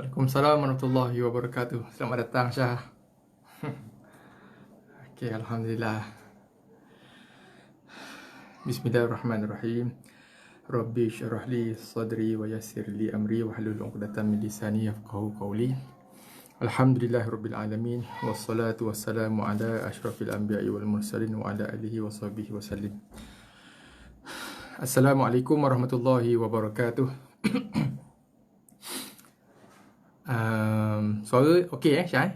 Waalaikumsalam warahmatullahi wabarakatuh. Selamat datang Syah. Okey, alhamdulillah. Bismillahirrahmanirrahim. Rabbi syrah li sadri wa yassir li amri wahlul 'uqdatam min lisani yafqahu qawli. Alhamdulillahirabbil alamin wassalatu wassalamu ala asyrafil anbiya'i wal mursalin wa ala alihi washabbihi wasallim. Assalamualaikum warahmatullahi wabarakatuh. Suara okey Syah?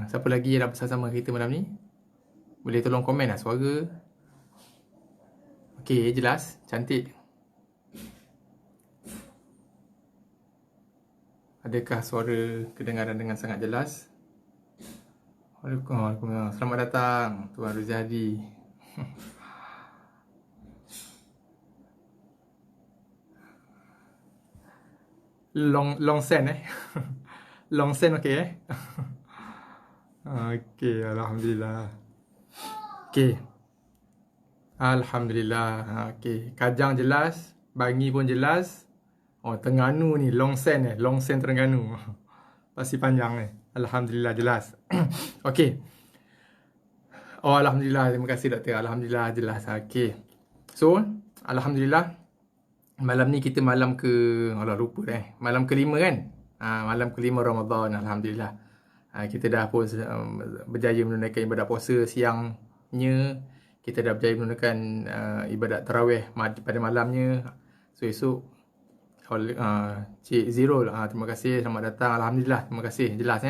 Siapa lagi yang nak bersama kita malam ni? Boleh tolong komen lah suara. Okey, jelas, cantik. Adakah suara kedengaran dengan sangat jelas? Waalaikumsalam. Selamat datang Tuan Ruzadi. Long send Long send okey Okey, alhamdulillah. Okey. Alhamdulillah. Okey, Kajang jelas, Bangi pun jelas. Oh, Terengganu ni long send Terengganu. Pasti panjang ni. Alhamdulillah jelas. Okey. Oh, alhamdulillah, terima kasih doktor. Alhamdulillah jelas. Okey. So, alhamdulillah. Malam ni kita malam ke... Alah, lupa malam kelima kan? Malam kelima Ramadan, alhamdulillah. Kita dah pun berjaya menunaikan ibadat puasa siangnya. Kita dah berjaya menunaikan ibadat tarawih pada malamnya. So, esok Cik Zirul, terima kasih, selamat datang. Alhamdulillah, terima kasih. Jelas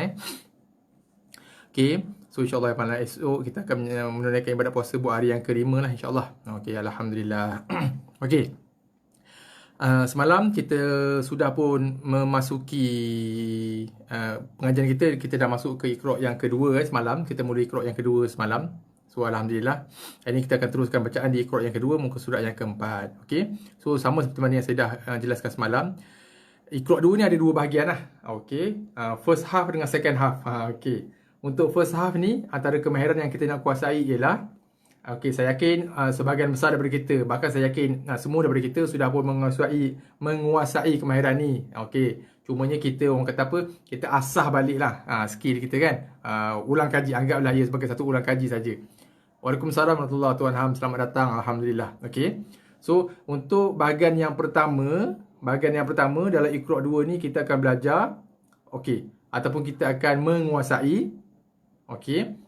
Okay, so insyaAllah pada esok kita akan menunaikan ibadat puasa buat hari yang kelima lah insyaAllah. Okay, alhamdulillah. Okay. Semalam kita sudah pun memasuki pengajian kita dah masuk ke Iqra' yang kedua semalam. Kita mula Iqra' yang kedua semalam. So alhamdulillah. Hari ini kita akan teruskan bacaan di Iqra' yang kedua muka surat yang keempat. Okey. So sama seperti mana yang saya dah jelaskan semalam. Iqra' 2 ni ada dua bahagian lah. Okey. First half dengan second half. Okey. Untuk first half ni antara kemahiran yang kita nak kuasai ialah okey, saya yakin sebahagian besar daripada kita, bahkan saya yakin semua daripada kita sudah pun menguasai kemahiran ni. Okey, cumanya kita orang kata apa? Kita asah baliklah skill kita kan. Ulang kaji, anggaplah ia sebagai satu ulang kaji saja. Waalaikumsalam warahmatullahi Tuan Ham, selamat datang. Alhamdulillah. Okey. So, untuk bahagian yang pertama dalam Iqra' 2 ni kita akan belajar okey, ataupun kita akan menguasai okey,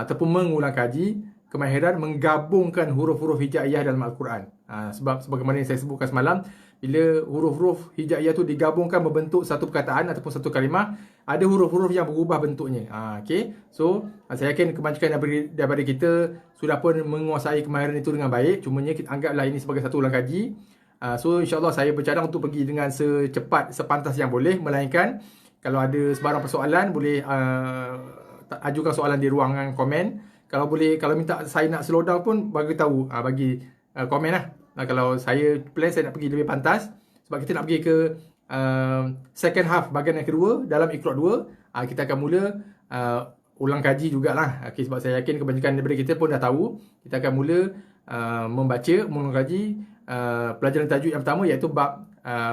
ataupun mengulang kaji kemahiran menggabungkan huruf-huruf hijaiyah dalam Al-Quran. Sebab sebagaimana yang saya sebutkan semalam, bila huruf-huruf hijaiyah tu digabungkan membentuk satu perkataan ataupun satu kalimah, ada huruf-huruf yang berubah bentuknya. Okay. So, saya yakin kebanyakan daripada kita sudah pun menguasai kemahiran itu dengan baik. Cumanya kita anggaplah ini sebagai satu ulang kaji. So, insyaAllah saya bercadang untuk pergi dengan secepat, sepantas yang boleh. Melainkan, kalau ada sebarang persoalan, boleh ajukan soalan di ruangan komen. Kalau boleh, kalau minta saya nak slow down pun bagi tahu, bagi komen lah. Kalau saya plan saya nak pergi lebih pantas sebab kita nak pergi ke second half bahagian yang kedua dalam Iqra' 2. Kita akan mula ulang kaji jugalah. Okay, sebab saya yakin kebanyakan daripada kita pun dah tahu. Kita akan mula membaca, mengulang kaji pelajaran tajuk yang pertama iaitu bab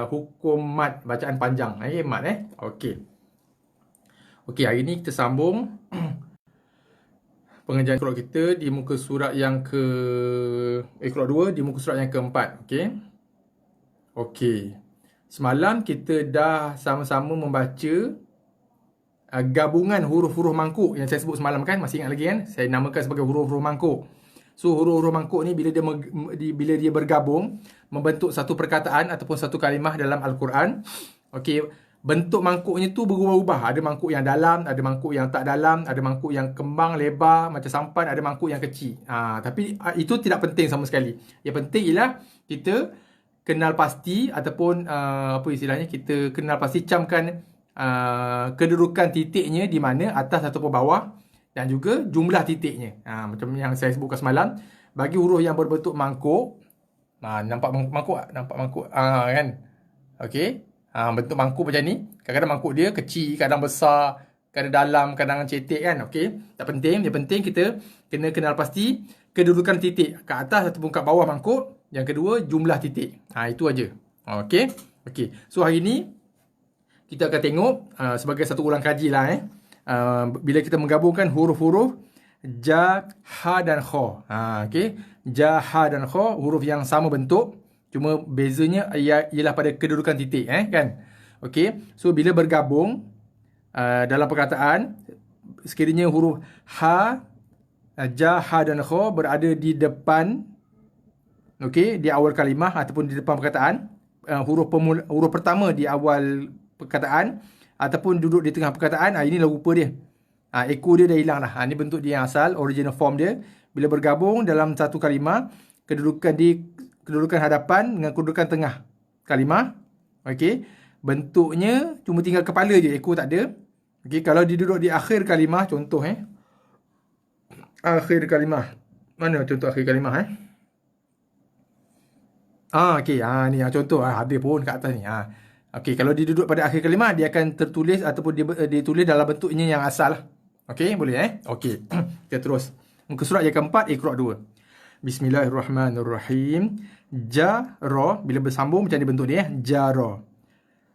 hukum mat, bacaan panjang. Mat Okey. Okey, hari ni kita sambung pengajian Iqra' kita di muka surat yang ke Iqra' 2 di muka surat yang keempat. Okey. Okey. Semalam kita dah sama-sama membaca gabungan huruf-huruf mangkuk yang saya sebut semalam kan, masih ingat lagi kan? Saya namakan sebagai huruf-huruf mangkuk. So huruf-huruf mangkuk ni bila dia bergabung membentuk satu perkataan ataupun satu kalimah dalam Al-Quran. Okey. Bentuk mangkuknya tu berubah-ubah. Ada mangkuk yang dalam, ada mangkuk yang tak dalam, ada mangkuk yang kembang, lebar, macam sampan, ada mangkuk yang kecil. Tapi itu tidak penting sama sekali. Yang penting ialah kita kenal pasti ataupun apa istilahnya, kita kenal pasti camkan kedudukan titiknya di mana, atas ataupun bawah, dan juga jumlah titiknya. Macam yang saya sebutkan semalam, bagi huruf yang berbentuk mangkuk, nampak mangkuk tak? Nampak mangkuk kan? Okey. Bentuk mangkuk macam ni. Kadang-kadang mangkuk dia kecil, kadang besar, kadang dalam, kadang cetek kan. Okey. Tak penting. Yang penting kita kena kenal pasti kedudukan titik kat atas ataupun kat bawah mangkuk. Yang kedua, jumlah titik. Itu aja. Okey. Okey. So hari ni kita akan tengok sebagai satu ulang kaji lah bila kita menggabungkan huruf-huruf ja, ha dan kha. Okey. Ja, ha dan kha huruf yang sama bentuk, cuma bezanya ialah pada kedudukan titik kan. Okey. So bila bergabung dalam perkataan, sekiranya huruf ha, ja, ha dan kha berada di depan, okey, di awal kalimah ataupun di depan perkataan, huruf pertama di awal perkataan ataupun duduk di tengah perkataan, inilah rupa dia. Echo dia dah hilang dah. Ini bentuk dia yang asal, original form dia. Bila bergabung dalam satu kalimah, kedudukan hadapan dengan kedudukan tengah kalimah, okey, bentuknya cuma tinggal kepala je, echo tak ada. Okey, kalau diduduk di akhir kalimah, contoh akhir kalimah. Mana contoh akhir kalimah okey, ni contoh ada pun kat atas ni. Okey, kalau diduduk pada akhir kalimah, dia akan tertulis ataupun ditulis dalam bentuknya yang asal lah. Okey, boleh Okey. Kita terus. Muka surat yang keempat, Iqra' 2. Bismillahirrahmanirrahim. Ja-ra, bila bersambung macam ni bentuk dia ja-ra.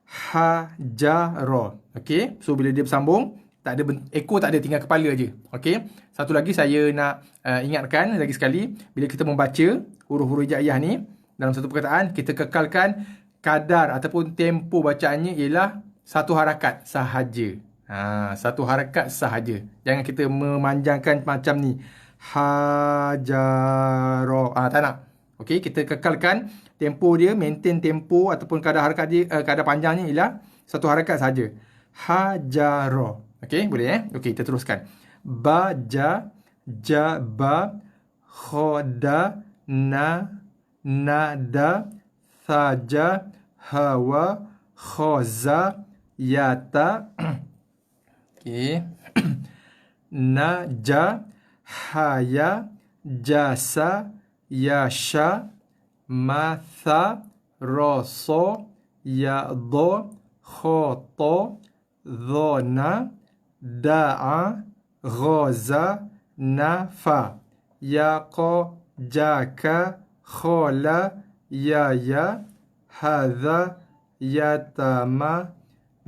Ha-ja-ra. Okey, so bila dia bersambung, tak ada echo, tak ada, tinggal kepala je. Okey. Satu lagi saya nak ingatkan lagi sekali, bila kita membaca huruf-huruf hijaiyah ni dalam satu perkataan, kita kekalkan kadar ataupun tempo bacaannya ialah satu harakat sahaja. Satu harakat sahaja. Jangan kita memanjangkan macam ni. Hajaro. Tak nak. Okey, kita kekalkan tempo dia, maintain tempo ataupun kadar harakat dia, kadar panjangnya ialah satu harakat sahaja. Hajaro. Okey, boleh Okey, kita teruskan. Baja, jaba, khoda, nada, saja, hawa, khoza, yata. Okey. Naja, haya, jasa, yasha, matha, raso, yado, khoto, dhona, da'a, ghaza, nafa, yaqa, jaka, khola, yaya, hadha, yatama,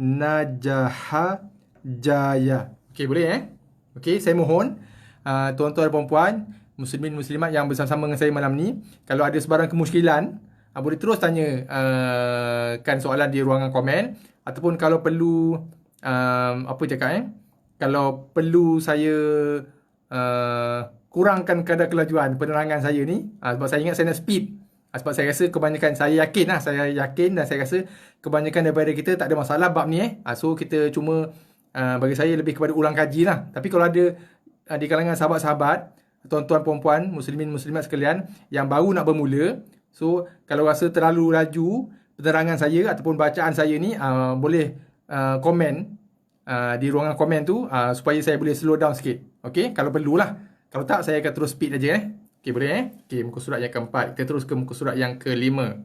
najaha, jaya. Okey, boleh Okey, saya mohon tuan-tuan dan puan-puan, muslimin muslimat yang bersama-sama dengan saya malam ni, kalau ada sebarang kemusykilan, boleh terus tanya kan soalan di ruangan komen, ataupun kalau perlu kalau perlu saya kurangkan kadar kelajuan penerangan saya ni, sebab saya ingat saya nak speed. Sebab saya rasa kebanyakan, saya yakin dan saya rasa kebanyakan daripada kita tak ada masalah bab ni So kita cuma bagi saya lebih kepada ulang kaji lah. Tapi kalau ada di kalangan sahabat-sahabat, tuan-tuan puan-puan, muslimin muslimat sekalian yang baru nak bermula, so kalau rasa terlalu laju penerangan saya ataupun bacaan saya ni, boleh komen di ruangan komen tu, supaya saya boleh slow down sikit. Okey, kalau perlulah. Kalau tak, saya akan terus speed aja Okey, boleh Okey, muka surat yang keempat. Kita terus ke muka surat yang kelima.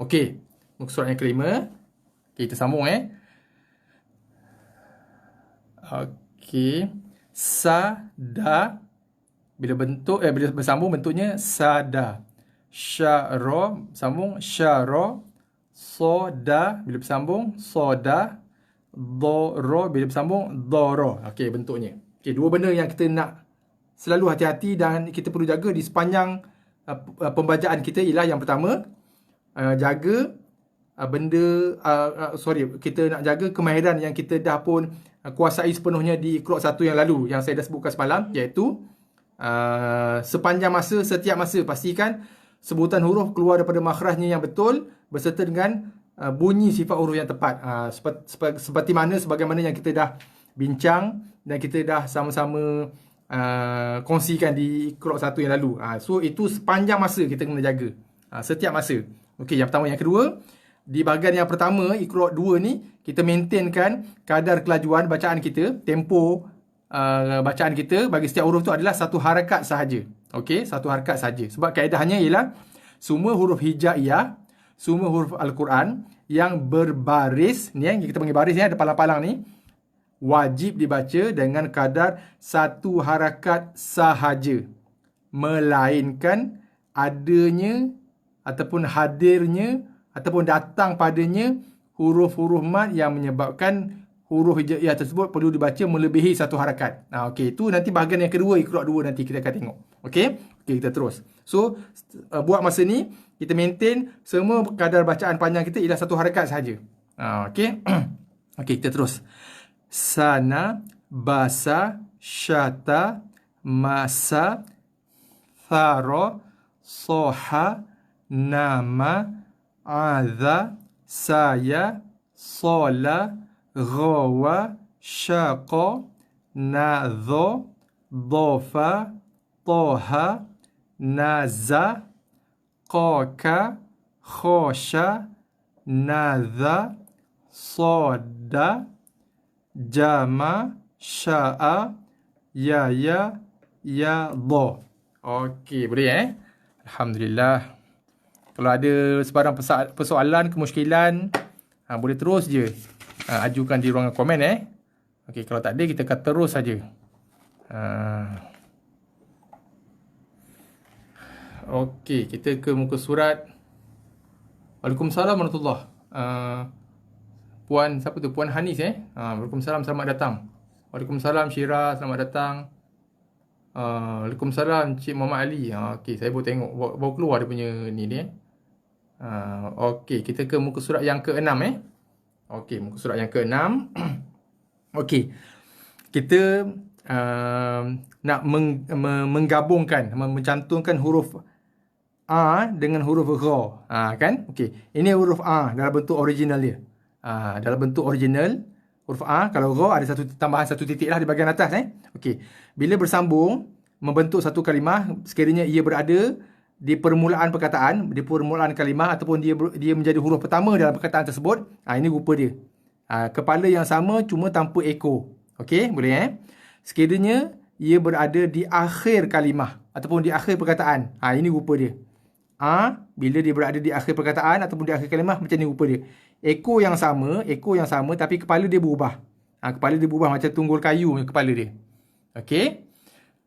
Okey, muka surat yang kelima. Okey, kita sambung Okey. Sada, bila bersambung bentuknya sada. Syara, sambung syara. Soda, bila bersambung soda. Doro, bila bersambung doro. Okey, bentuknya. Okey, dua benda yang kita nak selalu hati-hati dan kita perlu jaga di sepanjang pembacaan kita ialah yang pertama, jaga kita nak jaga kemahiran yang kita dah pun kuasai sepenuhnya di Iqra' 1 yang lalu, yang saya dah sebutkan semalam, iaitu sepanjang masa, setiap masa pastikan sebutan huruf keluar daripada makhrajnya yang betul berserta dengan bunyi sifat huruf yang tepat, seperti mana sebagaimana yang kita dah bincang dan kita dah sama-sama kongsikan di Iqra' 1 yang lalu. So itu sepanjang masa kita kena jaga, setiap masa. Okey, yang pertama. Yang kedua, di bahagian yang pertama Iqra' 2 ni, kita maintainkan kadar kelajuan bacaan kita, tempo bacaan kita bagi setiap huruf tu adalah satu harakat sahaja. Okey, satu harakat sahaja. Sebab kaedahnya ialah semua huruf hijaiyah, semua huruf Al-Quran yang berbaris ni, yang kita panggil baris ada palang-palang ni, wajib dibaca dengan kadar satu harakat sahaja, melainkan adanya ataupun hadirnya ataupun datang padanya huruf-huruf mad yang menyebabkan huruf hijaiyah tersebut perlu dibaca melebihi satu harakat. Okey, itu nanti bahagian yang kedua, Iqra 2 nanti kita akan tengok. Okey? Okey, kita terus. So, buat masa ni, kita maintain semua kadar bacaan panjang kita ialah satu harakat sahaja. Okey? Okey, kita terus. Sana, basa, syata, masa, thara, soha, nama, adha, saya, sola, ghawa, syaqa, nadha, dhafa, toha, naza, qaka, khosha, nadha, soda, jama, sya'a, yaya, yadha. Okey, boleh Alhamdulillah. Kalau ada sebarang persoalan, kemusykilan, boleh terus je ajukan di ruangan komen Okey, kalau tak ada kita akan terus saja. Okey, kita ke muka surat. Waalaikumsalam warahmatullahi. Puan siapa tu? Puan Hanis Waalaikumsalam, selamat datang. Waalaikumsalam Syira, selamat datang. Waalaikumsalam Cik Muhammad Ali. Okey, saya baru tengok, baru keluar dia punya ni Okey, kita ke muka surat yang ke-6 Okey, muka surat yang ke-6. Okey. Kita nak menggabungkan, mencantumkan huruf A dengan huruf Gha. Kan? Okey. Ini huruf A dalam bentuk original dia. Dalam bentuk original huruf A, kalau Gha ada tambahan satu titik lah di bahagian atas Okey. Bila bersambung membentuk satu kalimah, sekiranya ia berada di permulaan perkataan, di permulaan kalimah ataupun dia menjadi huruf pertama dalam perkataan tersebut, ini rupa dia. Kepala yang sama cuma tanpa eko. Okey, boleh Sekiranya ia berada di akhir kalimah ataupun di akhir perkataan, ini rupa dia. Bila dia berada di akhir perkataan ataupun di akhir kalimah, macam ni rupa dia. Eko yang sama tapi kepala dia berubah. Kepala dia berubah macam tunggul kayu kepala dia. Okey.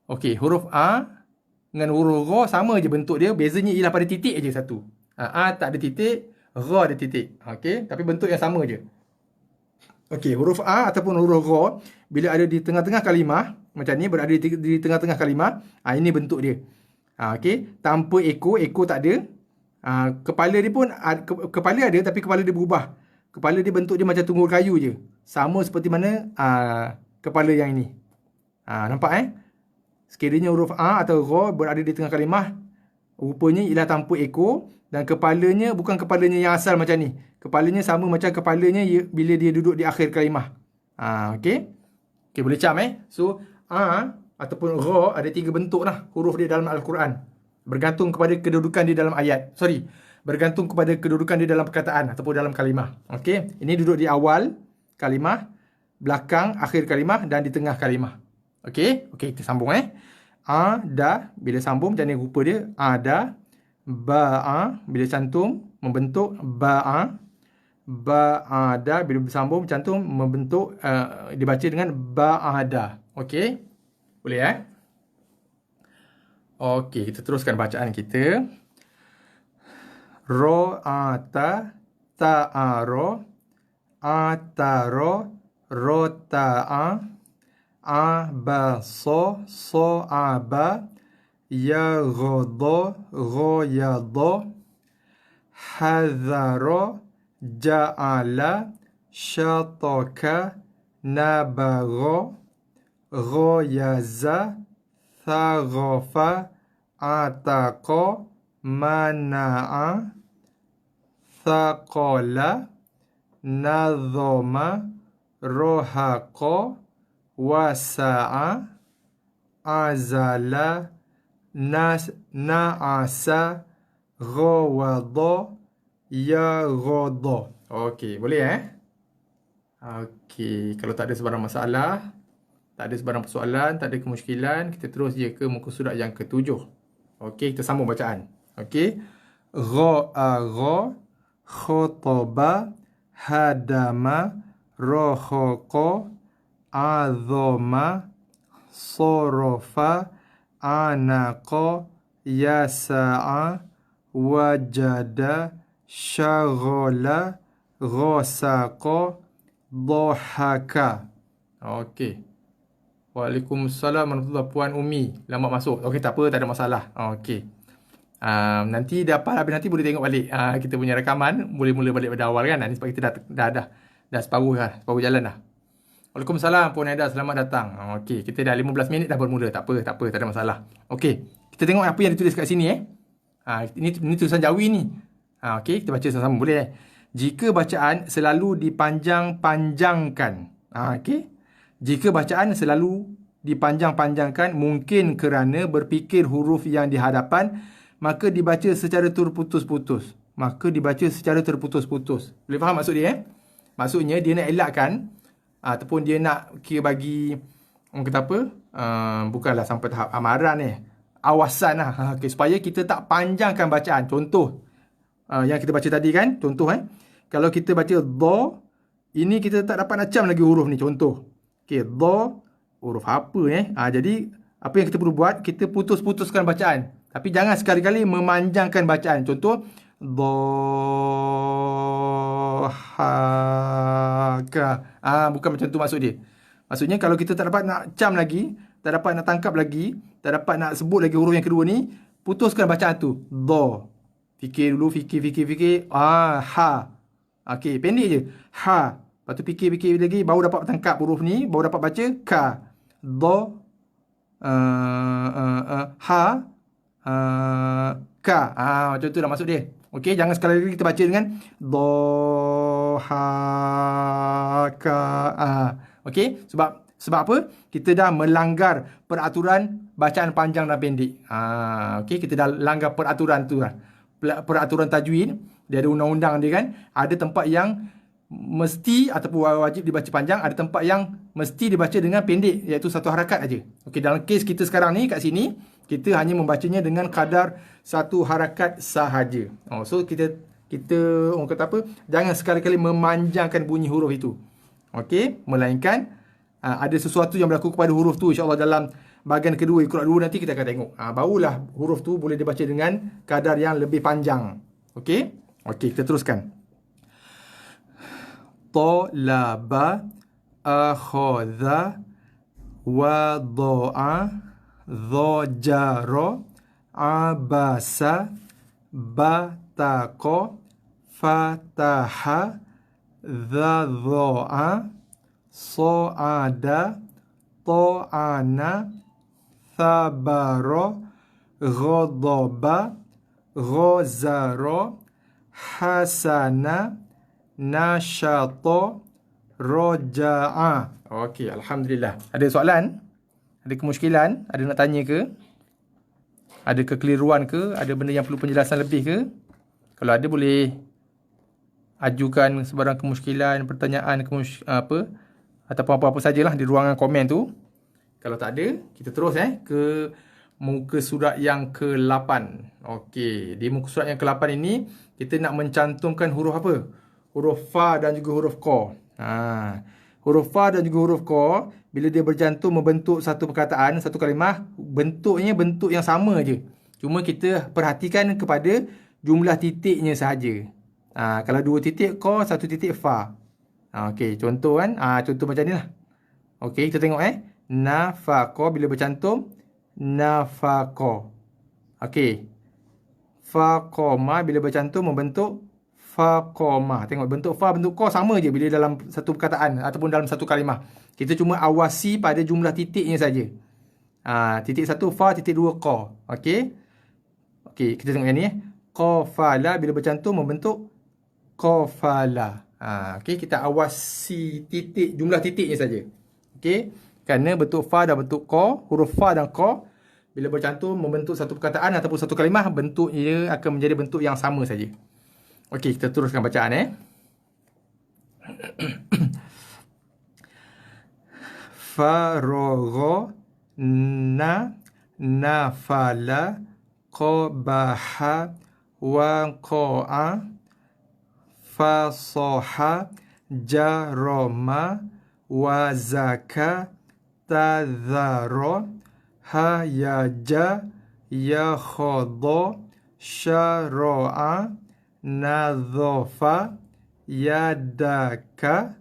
Okey, huruf A dengan huruf Gha sama je bentuk dia, bezanya ialah pada titik aja satu. A tak ada titik, Gha ada titik. Okey, tapi bentuk yang sama je. Okey, huruf A ataupun huruf Gha bila ada di tengah-tengah kalimah, macam ni berada di tengah-tengah kalimah, ini bentuk dia. Okey, tanpa eko tak ada. Kepala dia pun kepala ada tapi kepala dia berubah. Kepala dia bentuk dia macam tunggul kayu je. Sama seperti mana kepala yang ini. Nampak Sekiranya huruf A atau Gha berada di tengah kalimah, rupanya ialah tanpa eko dan kepalanya bukan kepalanya yang asal macam ni. Kepalanya sama macam kepalanya bila dia duduk di akhir kalimah. Okey. Okey, boleh cam So, A ataupun Gha ada 3 bentuk lah huruf dia dalam Al-Quran. Bergantung kepada kedudukan dia dalam ayat. Bergantung kepada kedudukan dia dalam perkataan ataupun dalam kalimah. Okey. Ini duduk di awal kalimah, belakang akhir kalimah dan di tengah kalimah. Okey, kita sambung A, da, bila sambung macam ni rupa dia. Ada, ba'a, bila cantum membentuk ba'a. Ba'ada, bila bersambung cantum membentuk dibaca dengan ba'ada. Okey, boleh Okey, kita teruskan bacaan kita. Ro'ata, ta'aro, ataro, rota'a, abaso, so'aba, yaghdo, ghoyado, hadharo, ja'ala, syataka, nabagho, ghoyaza, thaghafa, ataqo, mana'a, thaqala, nadhoma, rohaqo, wasa'a, azala, na'asa, ghawada, yaghada. Okey, boleh Okey, kalau tak ada sebarang masalah, tak ada sebarang persoalan, tak ada kemusykilan, kita terus je ke muka surat yang ke-7. Okey, kita sambung bacaan. Okey. Gha'a, khotaba, hadama, rohoqa, azoma, sorofa, anaqa, yasa'a, wajada, syaghala, ghasaqa, dhahaka. Okey. Waalaikumsalam warahmatullahi. Puan Umi lambat masuk. Okey, tak apa, tak ada masalah. Okey. Nanti dapat habis nanti boleh tengok balik kita punya rekaman, boleh mula balik pada awal kan. Ni sebab kita dah separuh jalan dah. Waalaikumsalam Puan Aida, selamat datang. Okey, kita dah 15 minit dah bermula. Tak apa, tak ada masalah. Okey, kita tengok apa yang ditulis kat sini ini tulisan Jawi ni. Okey, kita baca sama-sama boleh Jika bacaan selalu dipanjang-panjangkan. Okey. Jika bacaan selalu dipanjang-panjangkan mungkin kerana berfikir huruf yang di hadapan, maka dibaca secara terputus-putus. Boleh faham maksud dia? Maksudnya dia nak elakkan ataupun dia nak kira bagi orang kata apa? Bukanlah sampai tahap amaran awasan lah. Okay, supaya kita tak panjangkan bacaan. Contoh yang kita baca tadi kan, contoh kalau kita baca dha, ini kita tak dapat nak cam lagi huruf ni. Contoh, okey, dha huruf apa jadi apa yang kita perlu buat, kita putus-putuskan bacaan, tapi jangan sekali-kali memanjangkan bacaan. Contoh, dhahaka. Bukan macam tu maksud dia. Maksudnya kalau kita tak dapat nak cam lagi, tak dapat nak tangkap lagi, tak dapat nak sebut lagi huruf yang kedua ni, putuskan bacaan tu. Dha. Fikir dulu, fikir. Ha. Okey, pendek je. Ha. Lepas tu fikir lagi, baru dapat tangkap huruf ni, baru dapat baca ka. Dha. Ha. Ka. Macam tu lah maksud dia. Okey, jangan sekali lagi kita baca dengan dha, ha, ka. Okey, sebab apa? Kita dah melanggar peraturan bacaan panjang dan pendek. Okey, kita dah langgar peraturan tu lah. Peraturan tajwid, dia ada undang-undang dia kan. Ada tempat yang mesti ataupun wajib dibaca panjang, ada tempat yang mesti dibaca dengan pendek, iaitu satu harakat aja. Okey, dalam kes kita sekarang ni kat sini, kita hanya membacanya dengan kadar satu harakat sahaja. So kita orang kata apa? Jangan sekali-kali memanjangkan bunyi huruf itu. Okey, melainkan ada sesuatu yang berlaku kepada huruf tu. InsyaAllah dalam bahagian kedua, ikut dulu nanti kita akan tengok. Barulah huruf tu boleh dibaca dengan kadar yang lebih panjang. Okey? Okey, kita teruskan. Talaba, akhadha, wada'a, dhajara, abasa, bataqa, fataha, dhadha'a, so'ada, ta'ana, thabara, ghadaba, ghazara, hasana, nasyata, roja'a. Okey, Alhamdulillah. Ada soalan? Ada kemusykilan? Ada nak tanya ke? Ada kekeliruan ke? Ada benda yang perlu penjelasan lebih ke? Kalau ada boleh ajukan sebarang kemusykilan, pertanyaan, ataupun apa-apa sajalah di ruangan komen tu. Kalau tak ada, kita terus ke muka surat yang ke-8. Okey, di muka surat yang ke-8 ini kita nak mencantumkan huruf apa? Huruf fa dan juga huruf qa. Huruf fa dan juga huruf qa, bila dia bercantum membentuk satu perkataan, satu kalimah, bentuknya bentuk yang sama je. Cuma kita perhatikan kepada jumlah titiknya sahaja. Kalau 2 titik qa, 1 titik fa. Okey, contoh kan? Contoh macam ni lah. Okey, kita tengok nafaqa bila bercantum, nafaqa. Okey. Faqama bila bercantum membentuk faqama. Tengok bentuk fa, bentuk qa sama je bila dalam satu perkataan ataupun dalam satu kalimah. Kita cuma awasi pada jumlah titiknya saja. Titik 1 fa, titik 2 qa. Okey. Okey, kita tengok yang ni qafala bila bercantum membentuk qafala. Okey, kita awasi jumlah titiknya saja. Okey. Kerana bentuk fa dan bentuk qa, huruf fa dan qa bila bercantum membentuk satu perkataan ataupun satu kalimah, bentuknya akan menjadi bentuk yang sama saja. Okey, kita teruskan bacaan faragha, nafala, qabaha, waqa'a, fasaha, jarama, wazaka, tadhara, hayaja, yakhadha, syara'a, nadhafa, yadaka,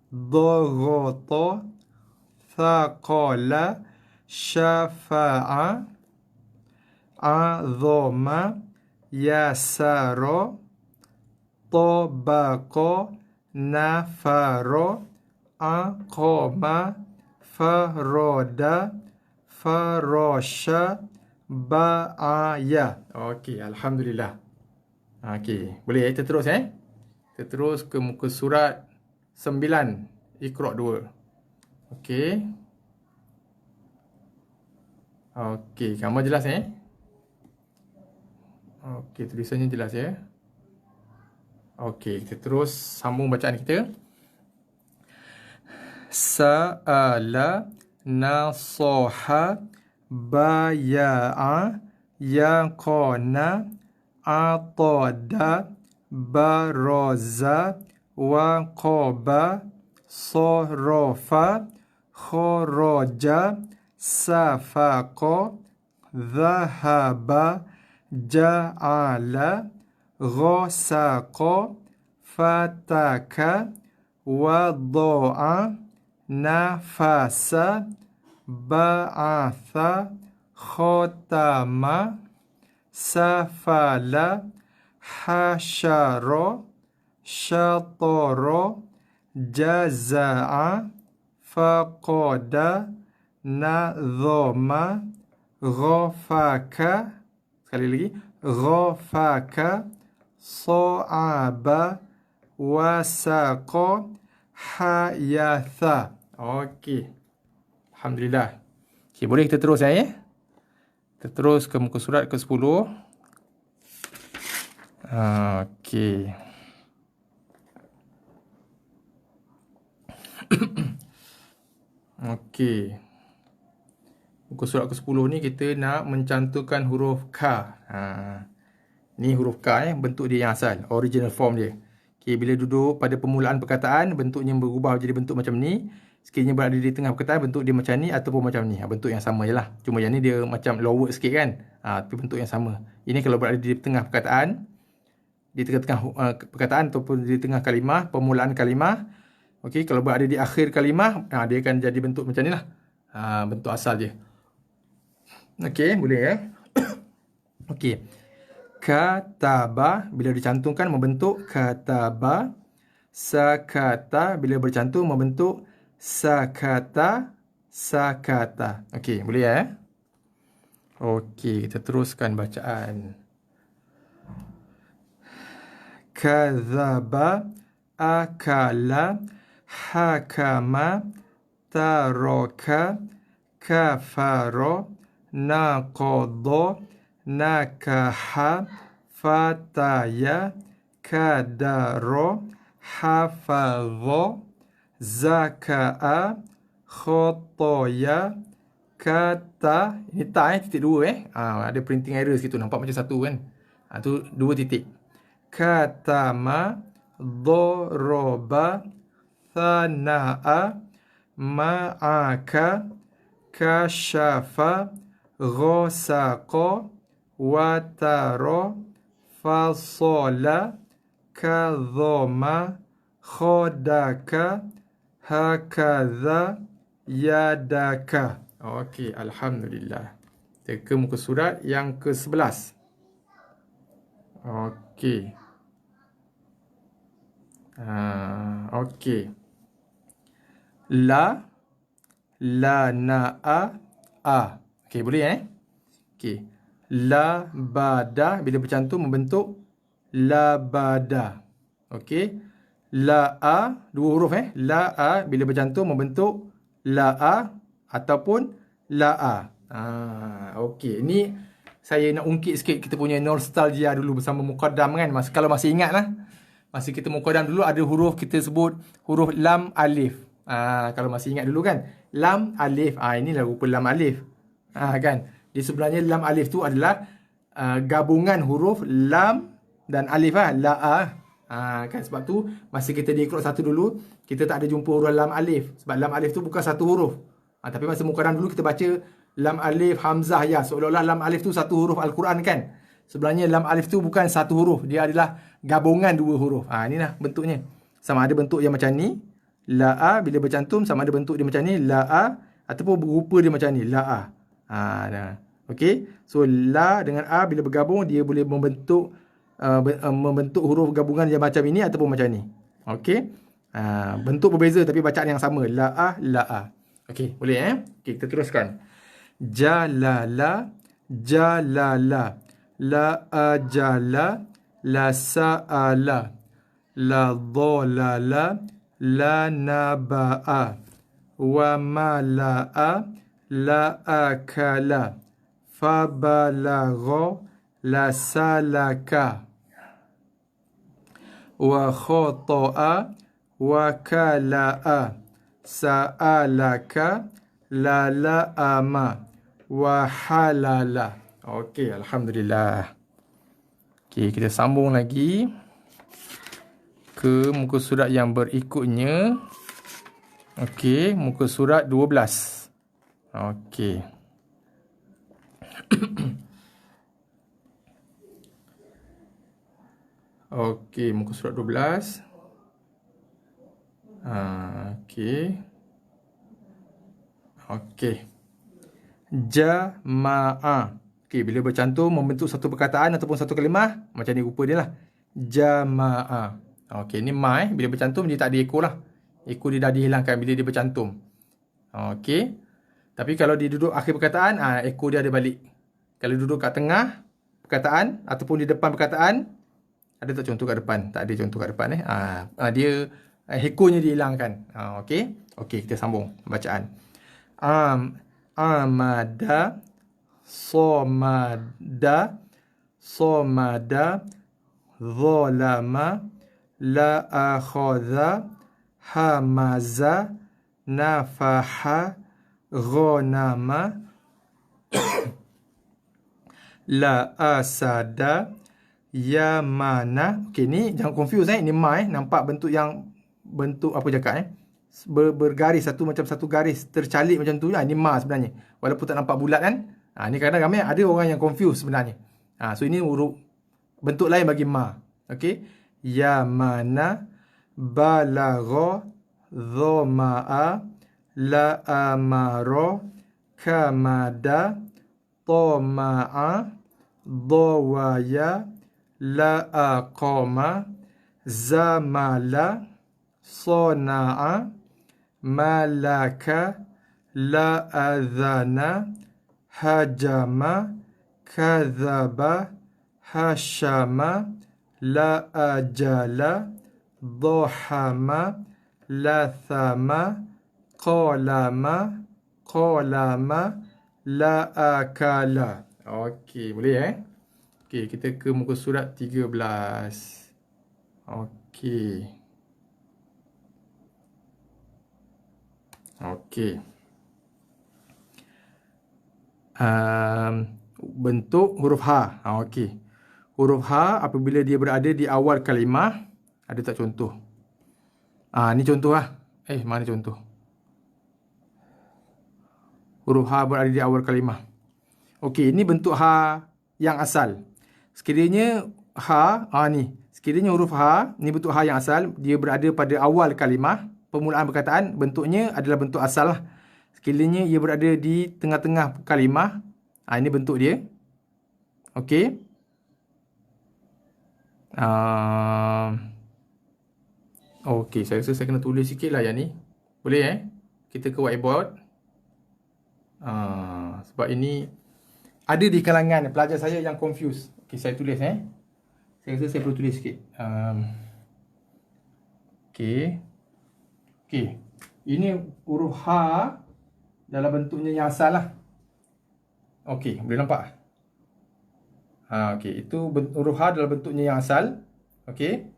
ضغط, ثقل, شفع, عظم, يسر, طبق, نفر, أقام, فرد, فرش, ba'aya. Okey, alhamdulillah. Okey, boleh kita terus Kita terus ke muka surat 9, Iqra 2. Okey. Okey, gambar jelas Okey, tulisannya jelas Okey, kita terus sambung bacaan kita. Sa'ala, nasoha, baya'a, yaqana, atada, baraza, waqaba, sarafa, kharaja, safaqa, dhahaba, ja'ala, ghasaqa, fataka, wada'a, nafasa, ba'atha, khatama, safala, hashara, syatara, jaza'a, faqada, nadhama, ghafaka, sekali lagi, ghafaka, sa'aba, wasaqa, hayatha. Okey. Alhamdulillah. Okey, boleh kita terus Kita terus ke muka surat ke-10. Okey. Okey. Muka surat ke-10 ni kita nak mencantumkan huruf K. Ni huruf K bentuk dia yang asal, original form dia. Okey, bila duduk pada permulaan perkataan, bentuknya berubah jadi bentuk macam ni. Sekiranya berada di tengah perkataan, bentuk dia macam ni ataupun macam ni. Bentuk yang sama je lah. Cuma yang ni dia macam lower sikit kan. Tapi bentuk yang sama. Ini kalau berada di tengah perkataan, di tengah-tengah perkataan ataupun di tengah kalimah, permulaan kalimah. Okey, kalau berada di akhir kalimah, dia akan jadi bentuk macam ni lah. Bentuk asal dia. Okey, boleh Okey. Kataba, bila dicantumkan membentuk kataba. Sakata, bila bercantum membentuk sakata, sakata. Okey, boleh Okey, kita teruskan bacaan. Kadzaba, akala, hakama, taraka, kafara, naqadha, nakaha, fataya, kadara, hafadha, zaka'a, khotoya, kata. Ini tak titik 2 ada printing error situ, nampak macam satu kan. Tu 2 titik. Katama, dhoroba, thana'a, ma'aka, kashafa, ghasaqa, watara, fasala, kadhama, khodaka, hakadha, yadaka. Okey, alhamdulillah. Kita ke muka surat yang ke-11. Okey. Okey. La, na'a, a. Okey, boleh Okey. La, bada, bila bercantum membentuk labada. Okey. La-a, 2 huruf La-a, bila bercantum membentuk la-a ataupun la-a. Okey, ni saya nak ungkit sikit kita punya nostalgia dulu bersama Muqaddam kan. Kalau masih ingat lah, masa kita Muqaddam dulu ada huruf kita sebut huruf lam alif. Kalau masih ingat dulu kan, lam alif. Inilah rupa lam alif. Kan, di sebelahnya lam alif tu adalah gabungan huruf lam dan alif la-a. Kan sebab tu masa kita di Iqra 1 dulu, kita tak ada jumpa huruf lam alif. Sebab lam alif tu bukan satu huruf. Tapi masa Muqaddam dulu kita baca lam alif, hamzah, ya. Seolah-olah lam alif tu satu huruf Al-Quran kan. Sebenarnya lam alif tu bukan satu huruf. Dia adalah gabungan dua huruf. Inilah bentuknya. Sama ada bentuk yang macam ni, la a, bila bercantum sama ada bentuk dia macam ni, la a, ataupun berupa dia macam ni, la a. Dah. Okey. So la dengan a bila bergabung dia boleh membentuk membentuk huruf gabungan yang macam ini ataupun macam ni. Okey. Bentuk berbeza tapi bacaan yang sama, la a, la a. Okey, boleh Okey, kita teruskan. Jalala, jalala, la ajala, la sa'ala, la dhalala, la naba'a, wa mala'a, la akala, fabalagha, la salaka, wa khata'a, wa kala'a, sa'alaka, la la'ama, wa halala. Okey, alhamdulillah. Okey, kita sambung lagi ke muka surat yang berikutnya. Okey, muka surat 12. Okey. Okey, muka surat 12. Okey. Okey. Jama'a. Okey, bila bercantum membentuk satu perkataan ataupun satu kalimah, macam ni rupa dia lah. Jama'a. Okey, ni ma bila bercantum dia tak ada ekor lah. Ekor dia dah dihilangkan bila dia bercantum. Okey. Tapi kalau dia duduk akhir perkataan, ekor dia ada balik. Kalau duduk kat tengah perkataan ataupun di depan perkataan, ada tak contoh kat depan? Tak ada contoh kat depan dia ekornya dihilangkan. Okey. Okey, kita sambung bacaan. Amada, somada, somada, zalama, la akhadha, hamaza, nafaha, ghanama, la asada, yamana. Okey, ni jangan confuse ni ma nampak bentuk apa cakap bergaris satu garis tercalik macam tu. Ni ma sebenarnya. Walaupun tak nampak bulat kan. Ni kadang ramai ada orang yang confuse sebenarnya. So ini huruf bentuk lain bagi ma. Okey. Yamana, balagha, dhama'a, la amara, kamada, tama'a, dawaya, la aqama, zamala, sana'a, malaka, la adhana, hajama, kadhaba, hashama, la ajala, dhahama, lathama, qalama, qalama, la akala. Okey, boleh Okey, kita ke muka surat 13. Okey. Okey. Bentuk huruf H. Okey. Huruf H apabila dia berada di awal kalimah, ada tak contoh? Ni contoh lah. Mana contoh? Huruf H berada di awal kalimah. Okey, ini bentuk H yang asal. Sekiranya H, ni. Sekiranya huruf H, ni bentuk H yang asal, dia berada pada awal kalimah, permulaan perkataan, bentuknya adalah bentuk asal lah. Sekiranya ia berada di tengah-tengah kalimah, ini bentuk dia. Okey. Okey, saya rasa saya kena tulis sikit lah yang ni. Boleh kita ke whiteboard. Sebab ini ada di kalangan pelajar saya yang confuse. Okey, saya tulis Saya rasa saya perlu tulis sikit. Okey. Okey. Ini huruf H dalam bentuknya yang asal lah. Okey, boleh nampak? Okey, itu huruf H dalam bentuknya yang asal. Okey.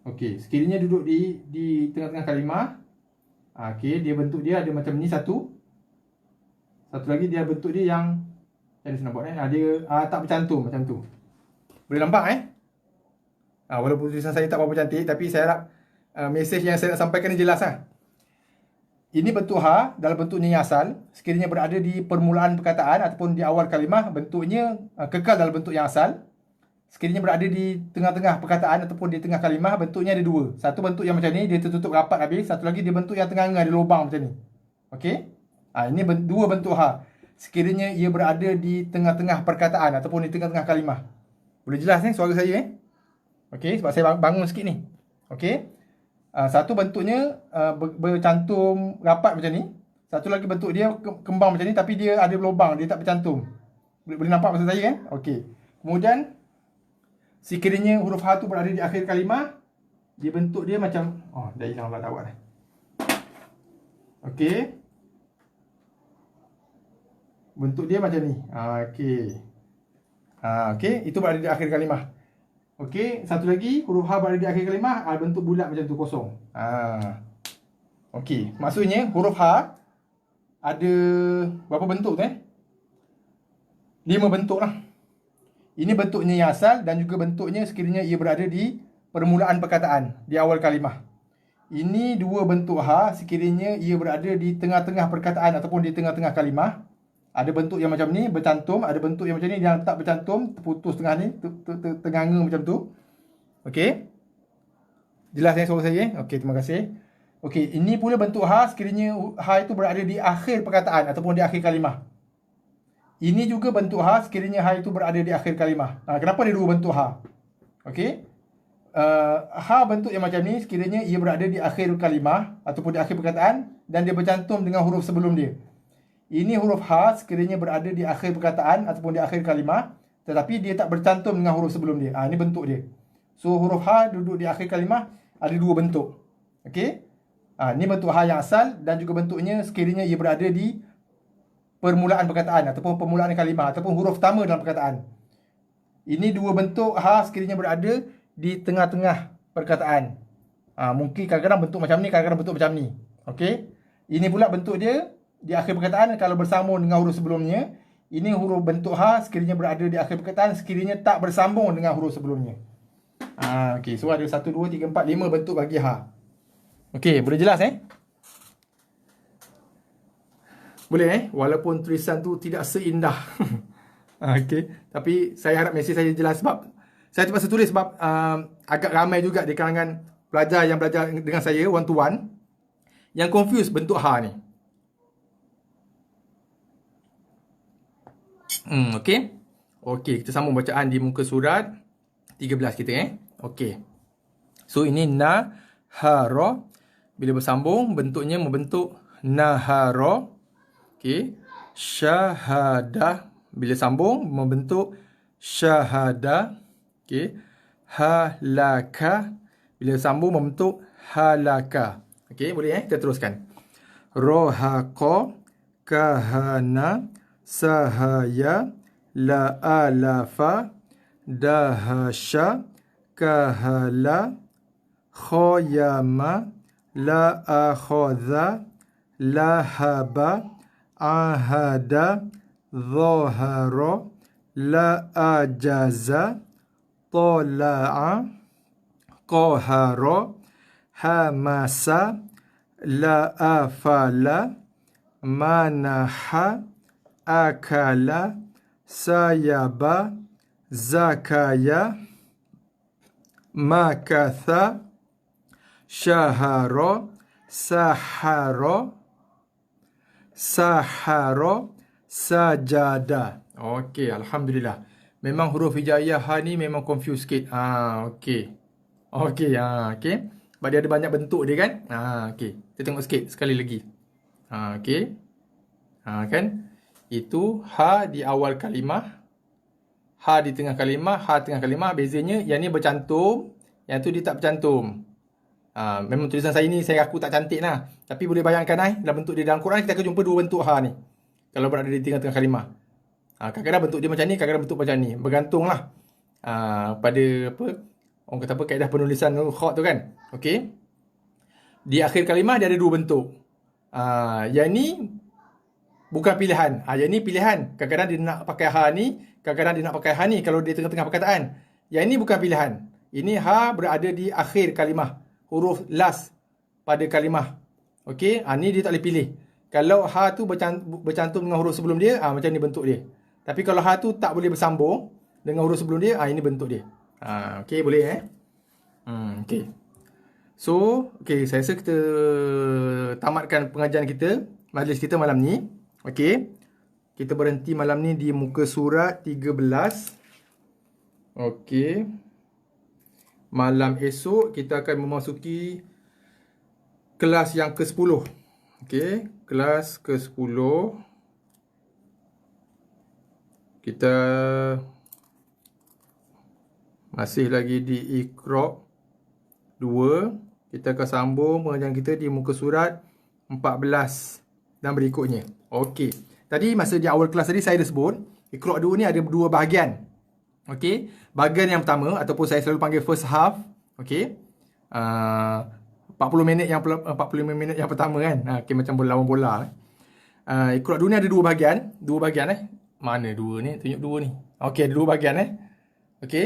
Okey, sekiranya duduk di tengah-tengah kalimah. Okey, bentuk dia ada macam ni satu. Satu lagi dia bentuk dia yang macam ni, nampak dia tak bercantum macam tu. Boleh nampak walaupun tulisan saya tak berapa cantik, tapi saya harap mesej yang saya nak sampaikan ni jelas Ini bentuk H dalam bentuknya yang asal. Sekiranya berada di permulaan perkataan ataupun di awal kalimah, bentuknya kekal dalam bentuk yang asal. sekiranya berada di tengah-tengah perkataan ataupun di tengah kalimah, bentuknya ada dua. Satu bentuk yang macam ni, dia tertutup rapat habis. Satu lagi dia bentuk yang tengah-tengah, ada lubang macam ni. Okey? Ini dua bentuk ha. Sekiranya ia berada di tengah-tengah perkataan ataupun di tengah-tengah kalimah. Boleh jelas suara saya Okey, sebab saya bangun sikit ni. Okey? Satu bentuknya bercantum rapat macam ni. Satu lagi bentuk dia kembang macam ni tapi dia ada lubang, dia tak bercantum. Boleh nampak maksud saya kan? Okey. Kemudian sekiranya huruf ha tu berada di akhir kalimah, dia bentuk dia macam dah hilang pula awak dah. Okey. Bentuk dia macam ni. Okey. Okey, itu berada di akhir kalimah. Okey, satu lagi huruf ha berada di akhir kalimah, bentuk bulat macam tu, kosong. Okey, maksudnya huruf ha ada berapa bentuk tu 5 bentuk lah. Ini bentuknya yang asal dan juga bentuknya sekiranya ia berada di permulaan perkataan, di awal kalimah. Ini dua bentuk ha sekiranya ia berada di tengah-tengah perkataan ataupun di tengah-tengah kalimah. Ada bentuk yang macam ni, bercantum. Ada bentuk yang macam ni, yang tak bercantum, terputus tengah ni, tenganga macam tu. Okey. Jelas suara saya? Okey, terima kasih. Okey, ini pula bentuk ha sekiranya ha itu berada di akhir perkataan ataupun di akhir kalimah. Ini juga bentuk ha sekiranya ha itu berada di akhir kalimah. Kenapa ada dua bentuk ha? Okey. Ha bentuk yang macam ni sekiranya ia berada di akhir kalimah ataupun di akhir perkataan dan dia bercantum dengan huruf sebelum dia. Ini huruf ha sekiranya berada di akhir perkataan ataupun di akhir kalimah tetapi dia tak bercantum dengan huruf sebelum dia. Ini bentuk dia. So huruf ha duduk di akhir kalimah ada dua bentuk. Okey. Ini bentuk ha yang asal dan juga bentuknya sekiranya ia berada di permulaan perkataan ataupun permulaan kalimah ataupun huruf pertama dalam perkataan. Ini dua bentuk ha sekiranya berada di tengah-tengah perkataan. Mungkin kadang-kadang bentuk macam ni, kadang-kadang bentuk macam ni. Okey. Ini pula bentuk dia di akhir perkataan kalau bersambung dengan huruf sebelumnya. Ini huruf bentuk ha sekiranya berada di akhir perkataan sekiranya tak bersambung dengan huruf sebelumnya. Okey, so ada 1 2 3 4 5 bentuk bagi ha. Okey, boleh jelas Boleh walaupun tulisan tu tidak seindah. Okey, tapi saya harap mesej saya jelas sebab saya terpaksa tulis sebab agak ramai juga di kalangan pelajar yang belajar dengan saya one to one yang confuse bentuk ha ni. Okey. Okey, kita sambung bacaan di muka surat 13 kita Okey. So ini nahara, bila bersambung bentuknya membentuk nahara. Okey. Syahadah, bila sambung membentuk syahadah. Okey. Halaka, bila sambung membentuk halaka. Okey, boleh kita teruskan. Rohaqa, kahana, sahaya, la'alafa, dahasya, kahala, khoyama, la'akhadha, lahaba, ahada, dhahara, la'ajaza, tala'a, qahara, hamasa, la'afala, manaha, akala, sayaba, zakaya, makatha, syahara, sahara, sahara, sajada. Okey, alhamdulillah. Memang huruf hijaiyah ha ni memang confuse sikit. Okey. Okey, okey. Sebab dia ada banyak bentuk dia kan? Okey. Kita tengok sikit sekali lagi. Okey. Kan? Itu ha di awal kalimah, ha di tengah kalimah, ha tengah kalimah. Bezanya yang ni bercantum, yang tu dia tak bercantum. Memang tulisan saya ni saya aku tak cantik lah. Tapi boleh bayangkan dalam bentuk dia dalam Quran kita akan jumpa dua bentuk ha ni. Kalau berada di tengah-tengah kalimah. Kadang-kadang bentuk dia macam ni, kadang-kadang bentuk macam ni. Bergantunglah pada apa orang kata apa kaedah penulisan khat tu kan. Okey. Di akhir kalimah dia ada dua bentuk. Yang ni bukan pilihan. Yang ni pilihan. Kadang-kadang dia nak pakai ha ni, kadang-kadang dia nak pakai ha ni kalau dia tengah-tengah perkataan. Yang ini bukan pilihan. Ini ha berada di akhir kalimah. Huruf last pada kalimah. Okey, ni dia tak boleh pilih. Kalau ha tu bercantum dengan huruf sebelum dia, macam ni bentuk dia. Tapi kalau ha tu tak boleh bersambung, dengan huruf sebelum dia, ini bentuk dia. Okey, boleh okey. So, okey, saya rasa kita tamatkan pengajian kita, majlis kita malam ni. Okey. Kita berhenti malam ni di muka surat 13. Okey. Malam esok kita akan memasuki kelas yang ke-10. Okey, kelas ke-10. Kita masih lagi di Iqra 2. Kita akan sambung pengajian kita di muka surat 14 dan berikutnya. Okey. Tadi masa di awal kelas tadi saya dah sebut, Iqra 2 ni ada dua bahagian. Okey. Bahagian yang pertama ataupun saya selalu panggil first half. Okey. 45 minit yang pertama kan. Okey, macam lawan bola. Iqra 2 ni ada dua bahagian. Dua bahagian Mana dua ni? Tunjuk dua ni. Okey, ada dua bahagian Okey.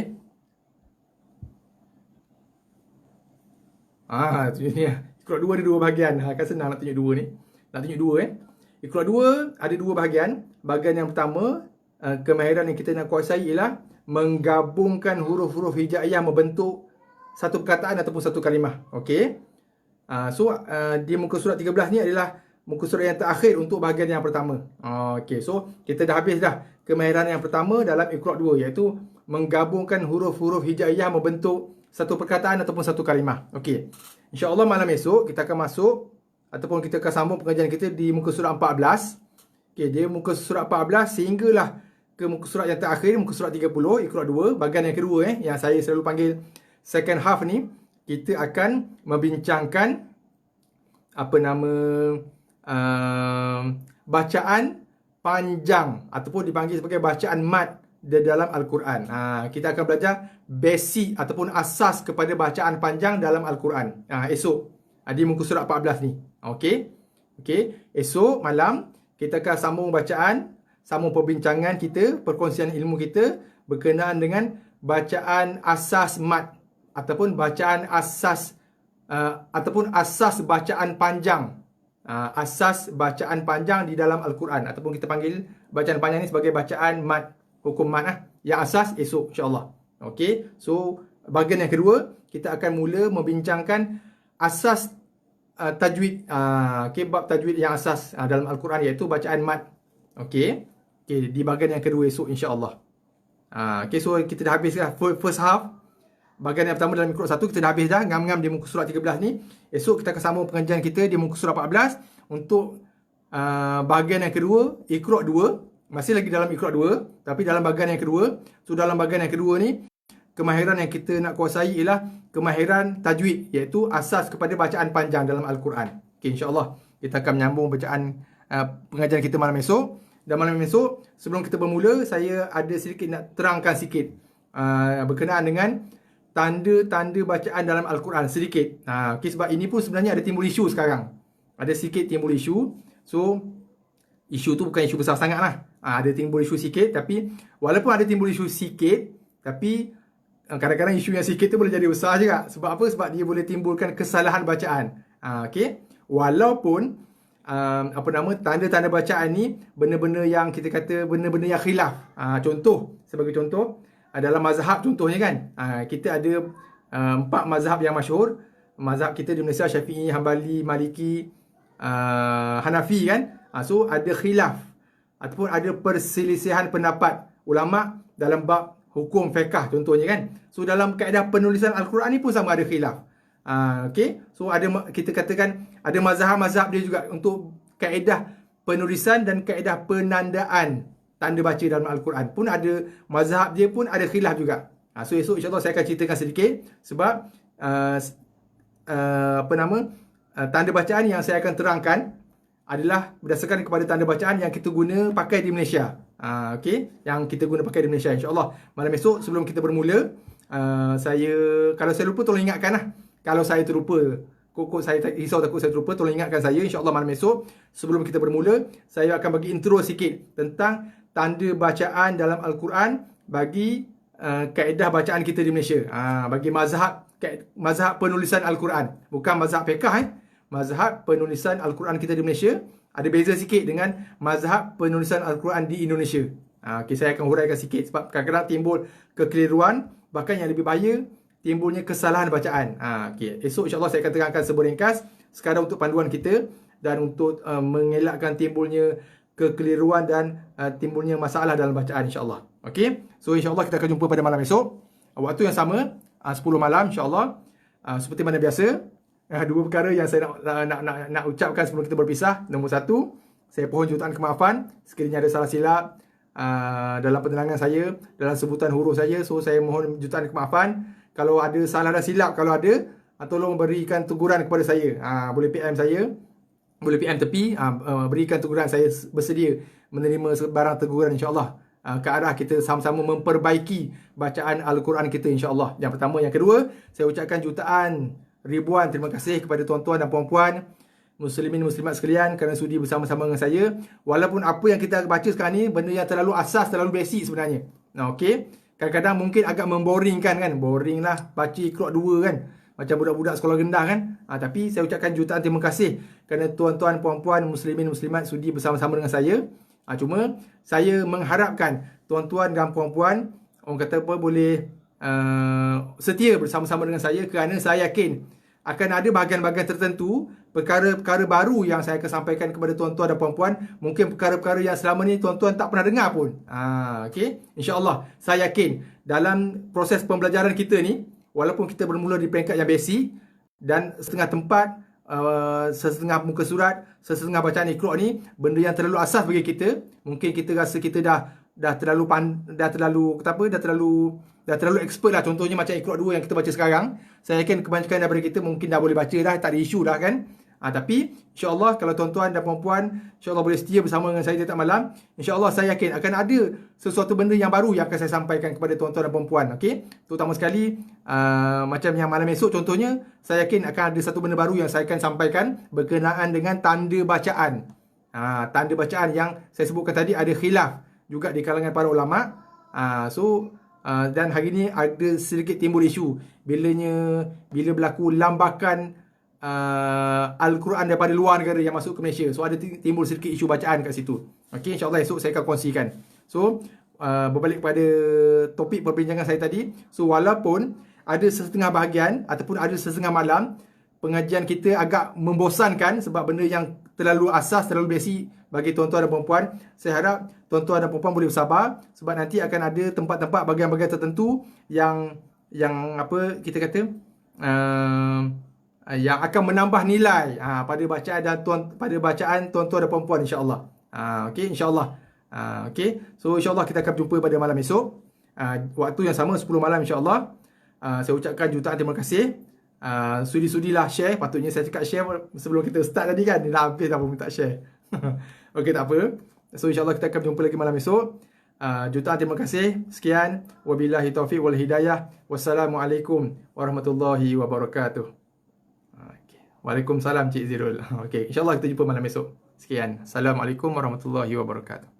Tunjuk ni. Iqra 2 ada dua bahagian. Kan senang nak tunjuk dua ni. Nak tunjuk dua Iqra 2 ada dua bahagian. Bahagian yang pertama, kemahiran yang kita nak kuasai ialah menggabungkan huruf-huruf hijaiyah membentuk satu perkataan ataupun satu kalimah. Okey. So di muka surat 13 ni adalah muka surat yang terakhir untuk bahagian yang pertama. Okey. So kita dah habis dah kemahiran yang pertama dalam Iqra 2, iaitu menggabungkan huruf-huruf hijaiyah membentuk satu perkataan ataupun satu kalimah. Okey. InsyaAllah malam esok kita akan masuk ataupun kita akan sambung pengajian kita di muka surat 14. Okey, dia muka surat 14 sehinggalah ke muka surat yang terakhir, muka surat 30, Iqra 2, bahagian yang kedua yang saya selalu panggil second half ni. Kita akan membincangkan bacaan panjang ataupun dipanggil sebagai bacaan mad di dalam Al-Quran. Kita akan belajar basic ataupun asas kepada bacaan panjang dalam Al-Quran esok di muka surat 14 ni. Okey. Esok malam kita akan sambung bacaan, sambung perbincangan kita, perkongsian ilmu kita berkenaan dengan bacaan asas mad ataupun bacaan asas bacaan panjang. Asas bacaan panjang di dalam Al-Quran ataupun kita panggil bacaan panjang ni sebagai bacaan mad, hukum mad yang asas esok insya-Allah. Okey. So bahagian yang kedua kita akan mula membincangkan asas tajwid, bab tajwid yang asas dalam Al-Quran iaitu bacaan mad. Okey, di bahagian yang kedua esok insya-Allah. So kita dah habis dah first half. Bahagian yang pertama dalam Iqra 1 kita dah habis dah ngam-ngam di muka surat 13 ni. Esok kita akan sambung pengajian kita di muka surat 14 untuk bahagian yang kedua, Iqra 2. Masih lagi dalam Iqra 2, tapi dalam bahagian yang kedua. So dalam bahagian yang kedua ni, kemahiran yang kita nak kuasai ialah kemahiran tajwid, iaitu asas kepada bacaan panjang dalam Al-Quran. Okey, insya-Allah kita akan menyambung bacaan pengajian kita malam esok. Dan malam esok, sebelum kita bermula, saya ada sedikit nak terangkan sikit berkenaan dengan tanda-tanda bacaan dalam Al-Quran sedikit. Okay, sebab ini pun sebenarnya ada timbul isu sekarang. Ada sikit timbul isu. So, isu tu bukan isu besar sangat lah. Ada timbul isu sikit. Tapi, walaupun ada timbul isu sikit, tapi kadang-kadang isu yang sikit tu boleh jadi besar juga. Sebab apa? Sebab dia boleh timbulkan kesalahan bacaan. Okay. Walaupun, tanda-tanda bacaan ni, benda-benda yang kita kata, benda-benda yang khilaf. Sebagai contoh, dalam mazhab contohnya kan, kita ada 4 mazhab yang masyhur. Mazhab kita di Malaysia Syafi'i, Hanbali, Maliki, Hanafi kan. So ada khilaf ataupun ada perselisihan pendapat ulama dalam bab hukum fiqh contohnya kan. So dalam kaedah penulisan Al-Quran ni pun sama ada khilaf. Okay. So kita katakan ada mazhab-mazhab dia juga untuk kaedah penulisan dan kaedah penandaan tanda baca dalam Al-Quran pun ada mazhab dia pun ada khilaf juga. So esok insya-Allah saya akan ceritakan sedikit sebab tanda bacaan yang saya akan terangkan adalah berdasarkan kepada tanda bacaan yang kita guna pakai di Malaysia. Okey, yang kita guna pakai di Malaysia insya-Allah. Malam esok sebelum kita bermula, kalau saya lupa tolong ingatkanlah. Kalau saya terlupa, saya risau takut saya terlupa, tolong ingatkan saya insya-Allah malam esok sebelum kita bermula, saya akan bagi intro sikit tentang tanda bacaan dalam Al-Quran bagi kaedah bacaan kita di Malaysia. Bagi mazhab penulisan Al-Quran. Bukan mazhab fiqh. Mazhab penulisan Al-Quran kita di Malaysia ada beza sikit dengan mazhab penulisan Al-Quran di Indonesia. Okay, saya akan huraikan sikit sebab kadang-kadang timbul kekeliruan, bahkan yang lebih bahaya timbulnya kesalahan bacaan. Okay. Esok insyaAllah saya akan terangkan sebuah ringkas sekarang untuk panduan kita dan untuk mengelakkan timbulnya kekeliruan dan timbulnya masalah dalam bacaan insyaAllah. Okay. So insyaAllah kita akan jumpa pada malam esok. Waktu yang sama, 10 malam insyaAllah. Seperti mana biasa, dua perkara yang saya nak ucapkan sebelum kita berpisah. Nombor satu, saya pohon jutaan kemaafan sekiranya ada salah silap dalam penerangan saya, dalam sebutan huruf saya. So saya mohon jutaan kemaafan. Kalau ada salah dan silap, kalau ada, tolong berikan teguran kepada saya. Boleh PM saya, boleh PM tepi, berikan teguran. Saya bersedia menerima sebarang teguran insyaAllah, ke arah kita sama-sama memperbaiki bacaan Al-Quran kita insyaAllah. Yang pertama. Yang kedua, saya ucapkan jutaan ribuan terima kasih kepada tuan-tuan dan puan-puan, muslimin muslimat sekalian, kerana sudi bersama-sama dengan saya. Walaupun apa yang kita baca sekarang ni benda yang terlalu asas, terlalu basic sebenarnya. Okey. Kadang-kadang mungkin agak memboringkan kan. Boring lah baca Iqra' 2 kan. Macam budak-budak sekolah rendah kan. Tapi saya ucapkan jutaan terima kasih kerana tuan-tuan, puan-puan, muslimin, muslimat sudi bersama-sama dengan saya. Cuma saya mengharapkan tuan-tuan dan puan-puan, orang kata apa, boleh setia bersama-sama dengan saya, kerana saya yakin akan ada bahagian-bahagian tertentu, perkara-perkara baru yang saya akan sampaikan kepada tuan-tuan dan puan-puan. Mungkin perkara-perkara yang selama ni tuan-tuan tak pernah dengar pun. Okay? InsyaAllah, saya yakin dalam proses pembelajaran kita ni, walaupun kita bermula di peringkat yang basic dan setengah tempat, setengah muka surat, setengah bacaan Iqra' ni, benda yang terlalu asas bagi kita. Mungkin kita rasa kita dah terlalu expert lah. Contohnya macam Iqra' 2 yang kita baca sekarang. Saya yakin kebanyakan daripada kita mungkin dah boleh baca dah, tak ada isu dah kan. Tapi insyaAllah kalau tuan-tuan dan puan-puan insyaAllah boleh setia bersama dengan saya tiap malam, insyaAllah saya yakin akan ada sesuatu benda yang baru yang akan saya sampaikan kepada tuan-tuan dan puan-puan. Okay? Terutama sekali macam yang malam esok contohnya, saya yakin akan ada satu benda baru yang saya akan sampaikan berkenaan dengan tanda bacaan. Tanda bacaan yang saya sebutkan tadi ada khilaf juga di kalangan para ulama'. Dan hari ni ada sedikit timbul isu bila berlaku lambakan Al-Quran daripada luar negara yang masuk ke Malaysia. So ada timbul sedikit isu bacaan kat situ. Okay, insyaAllah esok saya akan kongsikan. So berbalik pada topik perbincangan saya tadi. So walaupun ada setengah bahagian ataupun ada setengah malam pengajian kita agak membosankan sebab benda yang terlalu asas, terlalu basic bagi tuan-tuan dan puan-puan, saya harap tuan-tuan dan puan-puan boleh bersabar sebab nanti akan ada tempat-tempat bahagian-bahagian tertentu yang apa kita kata yang akan menambah nilai pada bacaan tuan-tuan dan puan-puan insya-Allah. Okey, insya-Allah. Okey. So insya-Allah kita akan berjumpa pada malam esok. Waktu yang sama 10 malam insya-Allah. Saya ucapkan jutaan terima kasih. Sudi-sudilah share. Patutnya saya cakap share sebelum kita start tadi kan. Dah habis dah pun minta share. Okey, tak apa. So insya-Allah kita akan berjumpa lagi malam esok. Jutaan terima kasih. Sekian. Wabillahi taufiq wal hidayah. Wassalamualaikum warahmatullahi wabarakatuh. Waalaikumsalam Cik Zirul. Okey, insyaAllah kita jumpa malam esok. Sekian. Assalamualaikum warahmatullahi wabarakatuh.